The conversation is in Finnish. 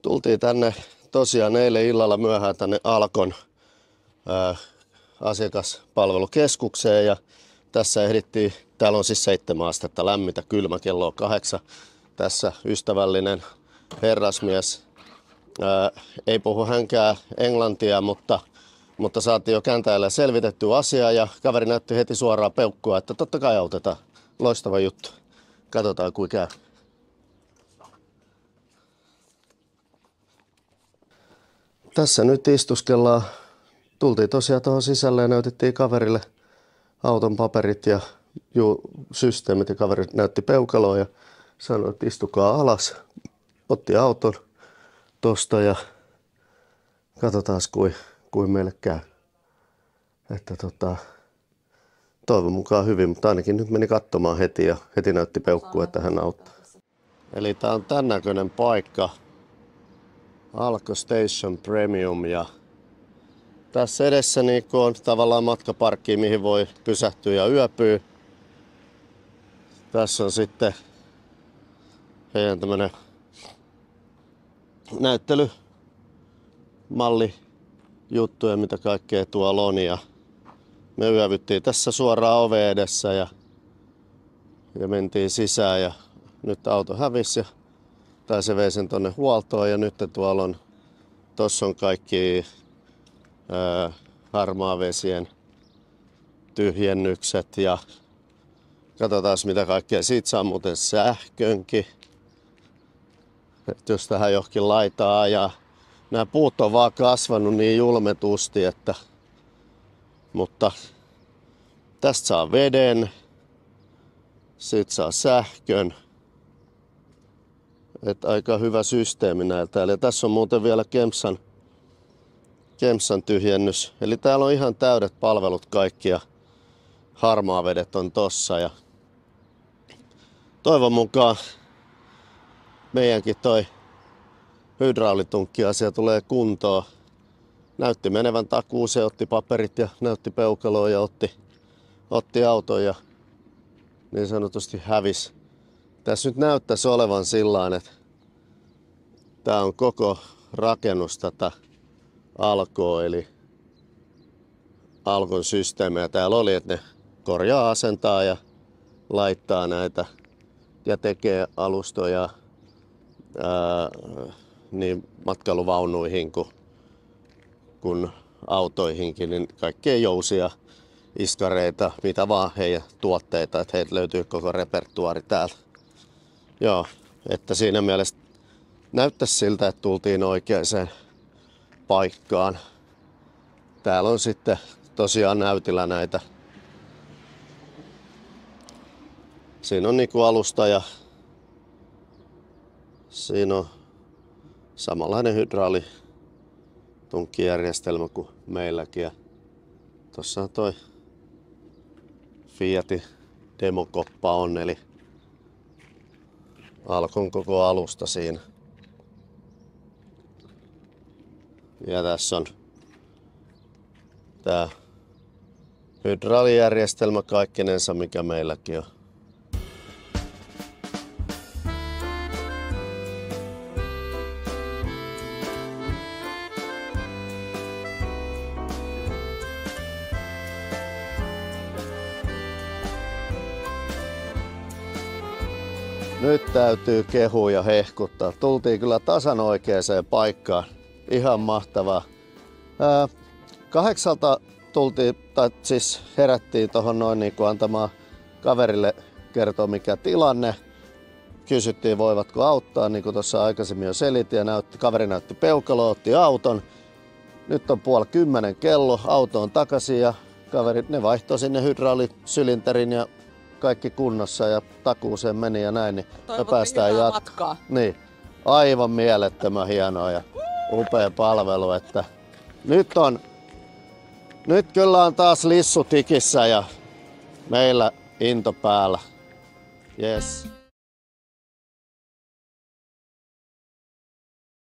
Tultiin tänne tosiaan eilen illalla myöhään tänne Alkon asiakaspalvelukeskukseen ja tässä ehdittiin, täällä on siis 7 astetta lämmintä, kylmä, kello on 8. Tässä ystävällinen herrasmies ei puhu hänkään englantia, mutta saatiin jo käntäillä selvitettyä asiaa ja kaveri näytti heti suoraan peukkua, että totta kai autetaan. Loistava juttu. Katsotaan kuinka käy. Tässä nyt istuskellaan. Tultiin tosiaan tuohon sisälle ja näytettiin kaverille auton paperit ja systeemit ja kaveri näytti peukaloa ja sanoi, että istukaa alas. Otti auton tosta ja katsotaan kuin meille käy. Että toivon mukaan hyvin, mutta ainakin nyt meni katsomaan heti ja heti näytti peukkua, että hän auttaa. Eli tää on tän näköinen paikka. Alko Station Premium ja tässä edessä on tavallaan matkaparkki, mihin voi pysähtyä ja yöpyä. Tässä on sitten heidän tämmönen näyttelymalli juttuja, mitä kaikkea tuolla on. Ja me yövyttiin tässä suoraan oven edessä ja mentiin sisään ja nyt auto hävisi tai se vei sen tonne huoltoon ja nyt tuolla on, tossa on kaikki harmaavesien tyhjennykset ja katsotaan mitä kaikkea. Siitä saa muuten sähkönkin, jos tähän johonkin laitaa ja nämä puut on vaan kasvanut niin julmetusti, mutta tästä saa veden, siitä saa sähkön. Että aika hyvä systeemi näiltä. Eli tässä on muuten vielä Kempsan tyhjennys. Eli täällä on ihan täydet palvelut kaikki ja harmaavedet on tossa. Ja toivon mukaan meidänkin toi hydraulitunkki-asia tulee kuntoon. Näytti menevän takuuseen, otti paperit ja näytti peukaloa ja otti auton ja niin sanotusti hävisi. Tässä nyt näyttäisi olevan sillain, että tämä on koko rakennus tätä Alkoa, eli Alkon systeemejä. Täällä oli, että ne korjaa, asentaa ja laittaa näitä ja tekee alustoja niin matkailuvaunuihin kuin autoihinkin, niin kaikkea jousia, iskareita, mitä vaan heidän tuotteita, että heiltä löytyy koko repertuaari täältä. Joo, että siinä mielessä näyttäisi siltä, että tultiin oikeaan paikkaan. Täällä on sitten tosiaan näytillä näitä. Siinä on niinku alusta ja siinä on samanlainen hydraulitunkkijärjestelmä kuin meilläkin. Ja tossa on toi Fiatin demokoppa on, eli Alkon koko alusta siinä. Ja tässä on tää hydraulijärjestelmä kaikkinensa, mikä meilläkin on. Nyt täytyy kehua ja hehkuttaa. Tultiin kyllä tasan oikeaan paikkaan. Ihan mahtavaa. 8 tultiin, tai siis herättiin tuohon noin niin kuin antamaan kaverille kertoa mikä tilanne. Kysyttiin voivatko auttaa, niin kuin tuossa aikaisemmin jo selitin ja kaveri näytti peukaloa, otti auton. Nyt on 9:30 kello, auto on takaisin ja ne vaihtoi sinne hydraulisylinterin ja kaikki kunnossa ja takuuseen meni ja näin, niin me päästään jatkaa. Niin, aivan mielettömän hienoa ja upea palvelu, että nyt kyllä on taas lissu tikissä ja meillä into päällä. Yes.